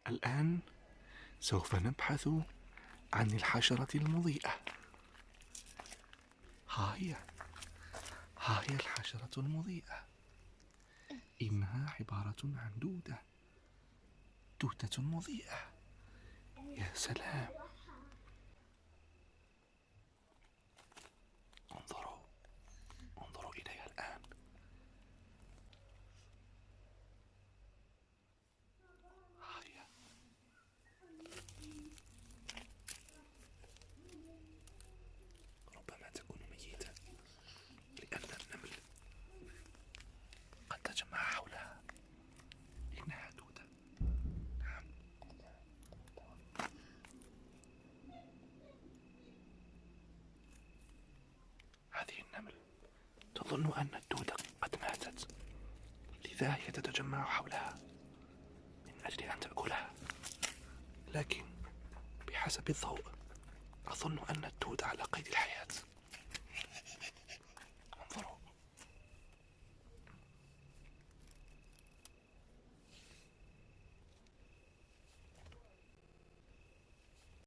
الآن سوف نبحث عن الحشرة المضيئة. ها هي الحشرة المضيئة. إنها عبارة عن دودة مضيئة. يا سلام، انظروا إليها الآن. هي ربما تكون ميتة، لأن النمل قد تجمع حولها. إنها دودة. نعم. هذه النمل تظن أن الدودة قد ماتت، لذا هي تتجمع حولها من أجل أن تأكلها. لكن بحسب الضوء أظن أن الدودة على قيد الحياة.